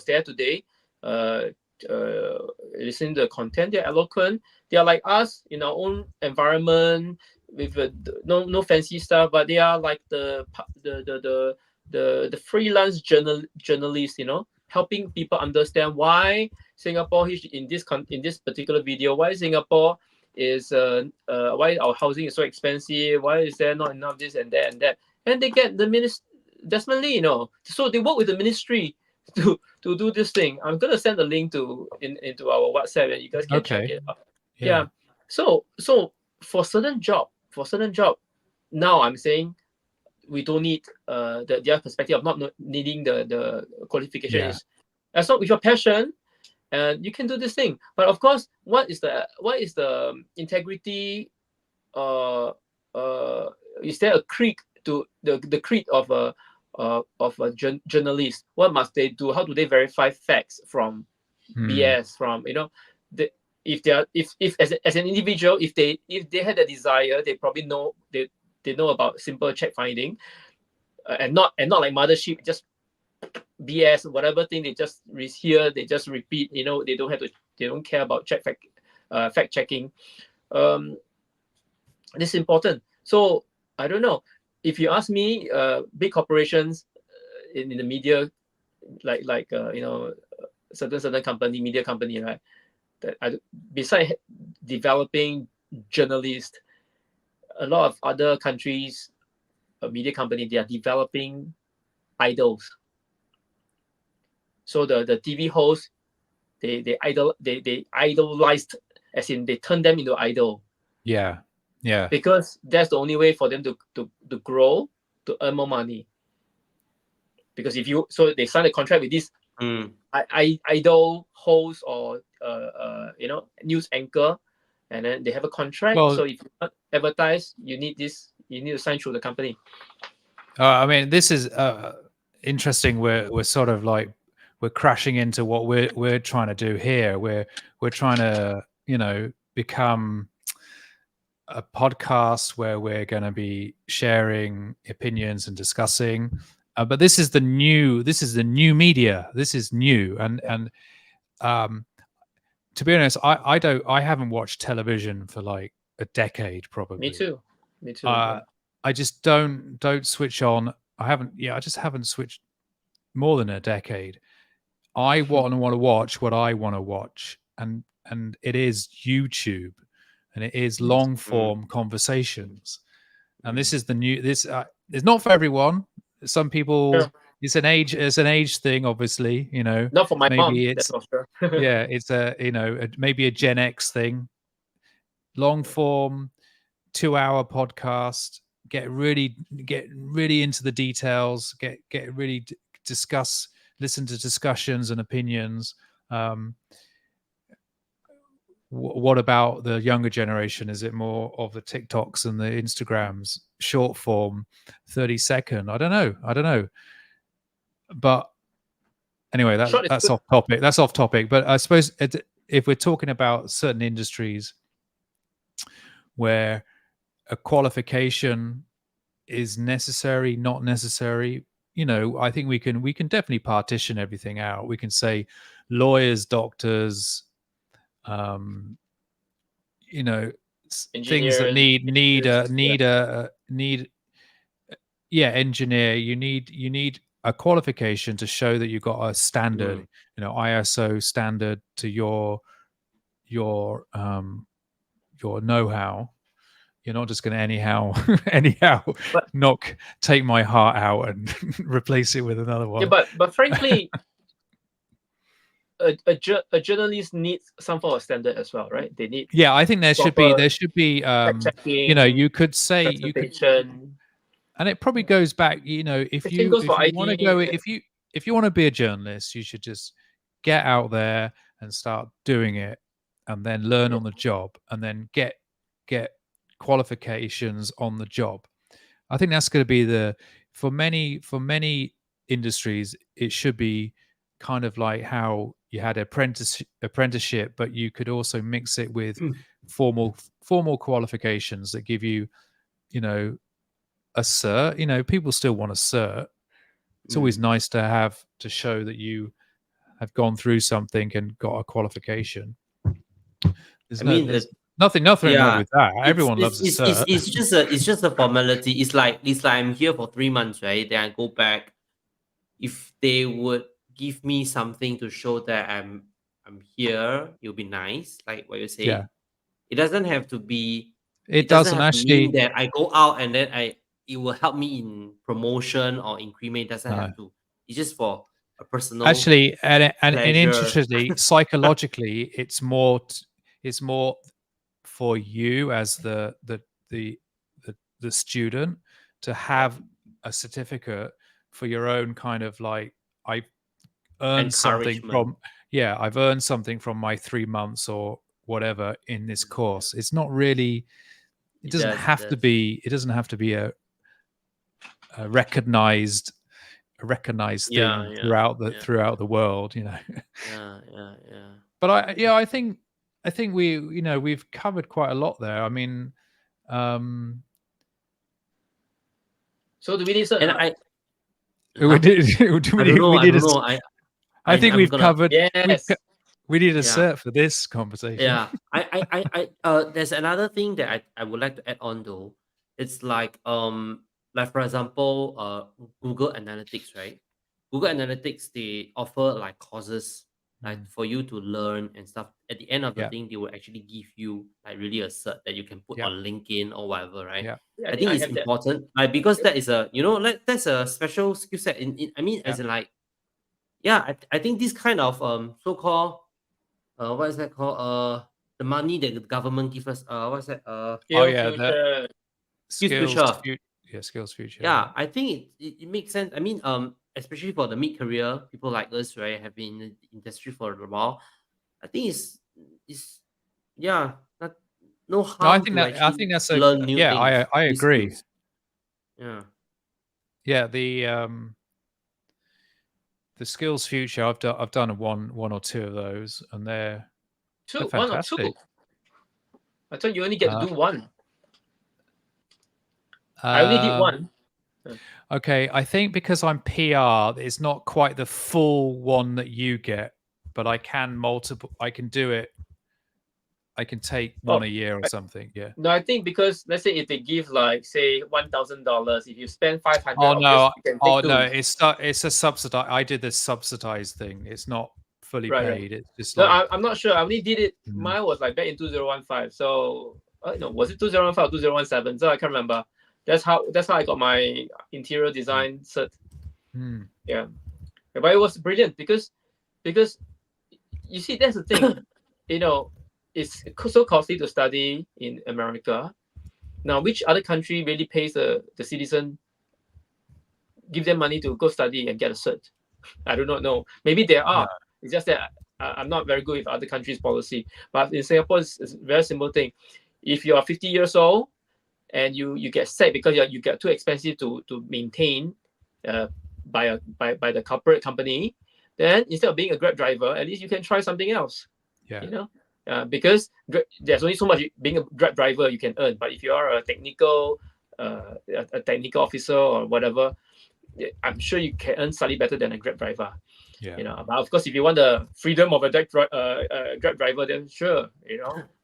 there today. Listening to the content, they're eloquent. They are like us in our own environment with no fancy stuff, but they are like the freelance journalists, helping people understand why Singapore in this particular video, why Singapore is why our housing is so expensive, why is there not enough this and that, and they get the minister Desmond Lee, so they work with the ministry to do this thing. I'm gonna send a link into our WhatsApp and you guys can check it out. Yeah. So for certain job, now I'm saying we don't need the other perspective of not needing the qualification is as long with your passion and you can do this thing. But of course, what is the integrity? Is there a creed to the creed of a journalist? What must they do? How do they verify facts from BS? From if they are if as an individual, if they had a desire, they probably know they know about simple check finding, and not like Mothership just BS whatever thing they just hear, they just repeat. They don't care about fact checking. This is important. So I don't know. If you ask me, big corporations in the media, like certain company, media company, right? That besides developing journalists, a lot of other countries, media company, they are developing idols. So the TV hosts, they idolized, as in they turn them into idol. Yeah. Because that's the only way for them to grow, to earn more money. Because they sign a contract with this idol host or news anchor, and then they have a contract. Well, so if you want advertise, you need to sign through the company. I mean, this is interesting. We're sort of like we're crashing into what we're trying to do here. We're trying to become a podcast where we're going to be sharing opinions and discussing. But this is the new media. This is new, and to be honest, I haven't watched television for like a decade probably. Me too. I just don't switch on. I just haven't switched more than a decade. I want to watch what I want to watch, and it is YouTube, and it is long form conversations, and this is the new. This is not for everyone. Some people, it's an age thing, obviously. Not for my maybe mom. it's That's for sure. yeah, it's maybe a Gen X thing. Long form, 2-hour podcast. Get really into the details. Get really listen to discussions and opinions. What about the younger generation? Is it more of the TikToks and the Instagrams, short form, 30-second? I don't know. But anyway, that's off topic. That's off topic. But I suppose if we're talking about certain industries where a qualification is necessary, not necessary, I think we can definitely partition everything out. We can say lawyers, doctors, things that need engineer. You need a qualification to show that you've got a standard, ISO standard to your know-how. You're not just going to anyhow take my heart out and replace it with another one. Yeah, but frankly, a journalist needs some form of standard as well, right? They need. Yeah, I think there should be. You could say and it probably goes back. If you want to go, if you want to be a journalist, you should just get out there and start doing it. and then learn Yeah. on the job, and then get qualifications on the job. I think that's going to be for many industries. It should be kind of like how you had apprenticeship, but you could also mix it with formal qualifications that give you, a cert. People still want a cert. It's always nice to have to show that you have gone through something and got a qualification. There's nothing wrong with that. Everyone loves a cert. It's just a formality. It's like I'm here for 3 months, right? Then I go back. If they would give me something to show that I'm here, it'll be nice. Like what you say. Yeah. It doesn't have to be. It It doesn't doesn't have to mean actually. that I go out and then it will help me in promotion or increment. It doesn't No. have to. It's just for a personal Actually, and pleasure. interestingly, psychologically, it's more for you as the student to have a certificate for your own kind of like, I've earned something Encouragement. I've earned something from my 3 months or whatever in this course. It's not really. It doesn't have to be. It doesn't have to be a recognized Yeah, thing yeah, throughout yeah, the world. yeah, yeah. But I think we've covered quite a lot there. I mean, So do we need cert? And we did. I don't know. We I did don't know. I think I'm we've gonna. covered. Yes. We need a Yeah, cert for this conversation. yeah. There's another thing that I would like to add on though. It's like for example, Google Analytics, right? Google Analytics, they offer like courses like Mm. for you to learn and stuff. At the end of the Yeah, thing, they will actually give you like really a cert that you can put yeah, on LinkedIn or whatever, right? yeah, Yeah, I I think think I it's have that. important, like because that is a like that's a special skill set. I mean, yeah. as in like, yeah, I think this kind of so called what is that called? The money that the government give us. What's that? Oh Skill yeah, the future. skills. SkillsFuture. Skills future. Yeah, Yeah, I think it makes sense. I mean, especially for the mid career people like us, right, have been in the industry for a while. I think it's yeah, not, no no, I harm think to I think actually that's a learn new yeah. things, I new agree. skills. Yeah. Yeah, the skills future. I've done one or two of those, and they're One or two. fantastic. I thought you only get to Uh, do one. I only did um, one. Okay, I think because I'm PR, it's not quite the full one that you get, but I can do it. I can take Oh, one a year or something. Yeah. no, I think because let's say if they give like say $1,000, if you spend 500, Oh obviously no. you can Oh take no. two. It's a subsidized. I did this subsidized thing. It's not fully Right, right. paid. It's just No, like. I'm not sure. I only did it. Mm, Mine was like back in 2015. So no, was it 2015 or 2017? So I can't remember. That's how I got my interior mm, design cert. mm, Yeah, but it was brilliant because you see that's the thing. You know, it's so costly to study in America. Now, which other country really pays the citizen, give them money to go study and get a cert? I do not know. Maybe there no. are. It's just that I'm not very good with other countries' policy. But in Singapore, it's a very simple thing. If you are 50 years old and you get sacked because you get too expensive to maintain uh, by the corporate company, then instead of being a Grab driver, at least you can try something else. Yeah. You know, because there's only so much being a Grab driver you can earn. But if you are a technical officer or whatever, I'm sure you can earn slightly better than a Grab driver. Yeah. But of course, if you want the freedom of a Grab driver, then sure,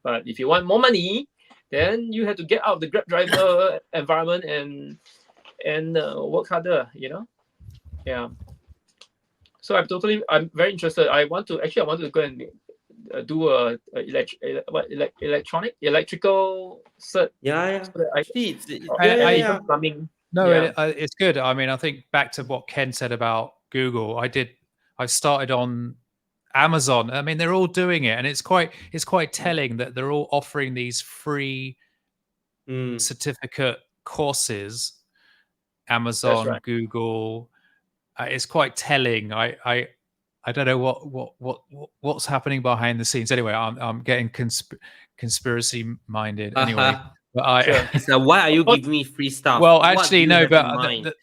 But if you want more money, then you have to get out of the Grab driver environment and work harder. Yeah. So I'm very interested. I want to go and do electrical cert. Yeah. So that Actually, I yeah. plumbing. No, Yeah. it's good. I mean, I think back to what Ken said about Google. I started on Amazon. I mean, they're all doing it, and it's quite telling that they're all offering these free certificate courses. That's Amazon, right. Google. It's quite telling. I don't know what's happening behind the scenes. Anyway, I'm getting conspiracy minded. Anyway, but I Sure. It's why are you giving me free stuff? well, What do actually, you no, have in but mind?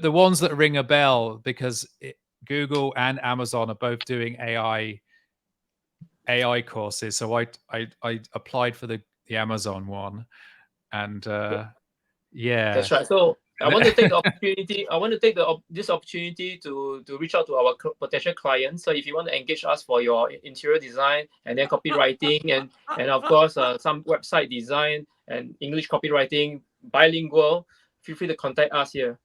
the ones that ring a bell because Google and Amazon are both doing AI courses. So I applied for the Amazon one, and yeah, That's right. So I want to take the opportunity. I want to take this opportunity to reach out to our potential clients. So if you want to engage us for your interior design and then copywriting and of course some website design and English copywriting, bilingual, feel free to contact us here.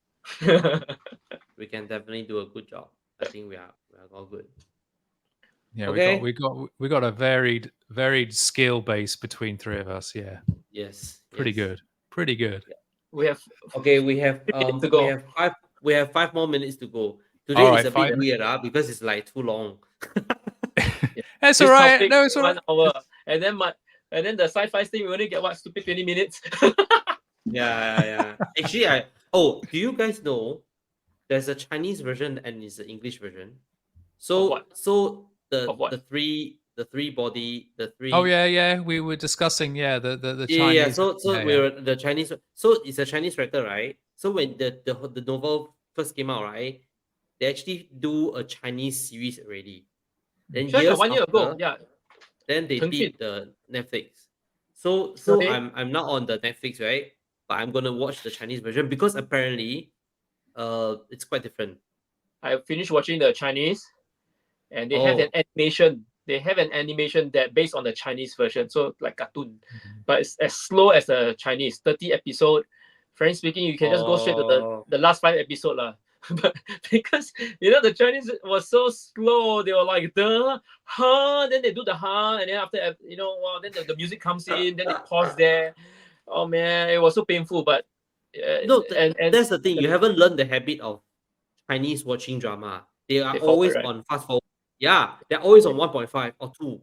We can definitely do a good job. I think we are all good. yeah, Okay. we got a varied skill base between three of us. Yeah, Yes. pretty Yes. good, pretty good. We have Okay, we have 3 minutes to go. we have 5 more minutes to go. Today All is right, a bit fine. weird, because it's like too long. That's all This right. topic No, it's all 1 right. hour, and then the sci-fi thing we only get what stupid 20 minutes. Yeah. Actually, do you guys know there's a Chinese version and it's an English version? Of what? So Of what? the three body, the Oh three yeah. We were discussing the yeah. Chinese. So we Yeah. were the Chinese. So it's a Chinese writer, right? So when the novel first came out, right? They actually do a Chinese series already. Then Sure, years 1 year ago. after, Yeah. then they腾讯. did the Netflix. So Really? I'm not on the Netflix, right? But I'm gonna watch the Chinese version because apparently it's quite different. I finished watching the Chinese, and they have an Oh, animation. They have an animation that based on the Chinese version, so like cartoon, Mhm. but it's as slow as the Chinese. 30 episode. Frankly speaking, you can just go straight to oh, the last 5 episode lah. But because the Chinese was so slow, they were like the huh, then they do the huh, and then after wow, then the music comes in, then they pause there. Oh man, it was so painful. But no, and that's the thing. You haven't learned the habit of Chinese watching drama. They are they forward, always right? on fast forward. Yeah, they're always on 1.5 or 2.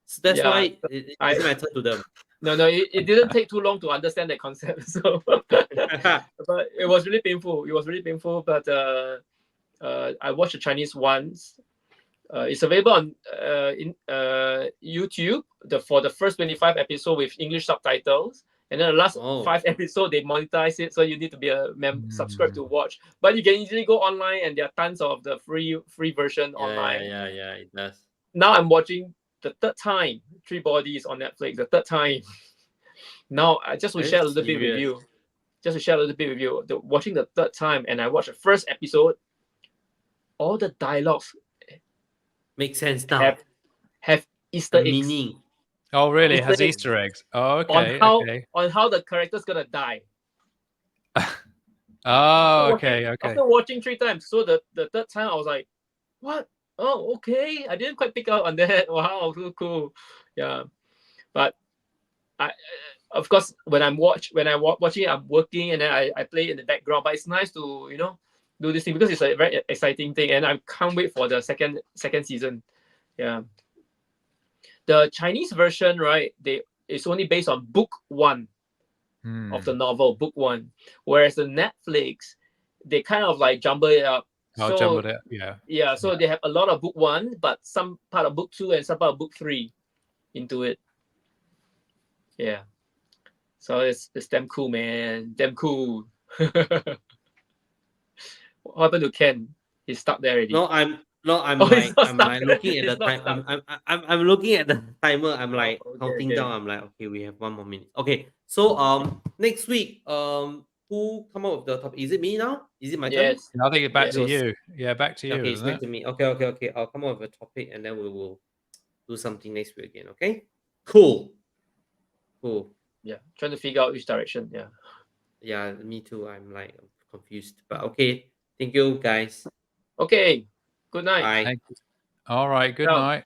So that's Yeah, why it I doesn't matter to them. no, it didn't take too long to understand that concept. So, but it was really painful. It was really painful. But I watched the Chinese ones. It's available on in YouTube. For the first 25 episode with English subtitles, and then the last Oh, 5 episode they monetize it, so you need to be a subscribe to Mm. watch. But you can easily go online, and there are tons of the free version online. yeah, it does. Now I'm watching the third time. Three Bodies on Netflix. The third time. Now I just will Are you share a little bit with serious? you. Just to share a little bit with you. Watching the third time, and I watched the first episode. All the dialogues Makes sense now. have Easter The eggs. meaning. Oh really? It Easter has eggs Easter eggs. Oh on okay. how Okay. on how the character's gonna die. Oh okay. After watching 3 times, so the third time I was like, what? Oh, okay. I didn't quite pick up on that. Wow, so cool. Yeah, but I of course when I'm watching it, I'm working and then I play it in the background. But it's nice to do this thing because it's a very exciting thing, and I can't wait for the second season. Yeah, the Chinese version, right? It's only based on book 1 of the novel, book 1, whereas the Netflix they kind of like jumble it up. I'll So jumble it. Yeah. yeah, so they have a lot of book 1, but some part of book 2 and some part of book 3 into it. Yeah. So it's damn cool, man. Damn cool. What happened to Ken? He's stuck there already. I'm Oh, he's like not I'm stuck. like looking at the He's not time. stuck. I'm looking at the timer. I'm Oh, like okay, counting okay. down. I'm like, okay, we have 1 more minute. Okay, so next week, who come up with the topic? Is it me now? Is it my turn? Yes. I think it's back Yes. to you. Yeah, back to you, Okay, it's isn't back it? to me. Okay. I'll come up with a topic and then we will do something next week again. Okay. Cool. Yeah. Trying to figure out which direction. Yeah. Yeah, me too. I'm like confused. But okay. Thank you guys. Okay. Good night. Bye. Thank you. All right. Good Ciao. night.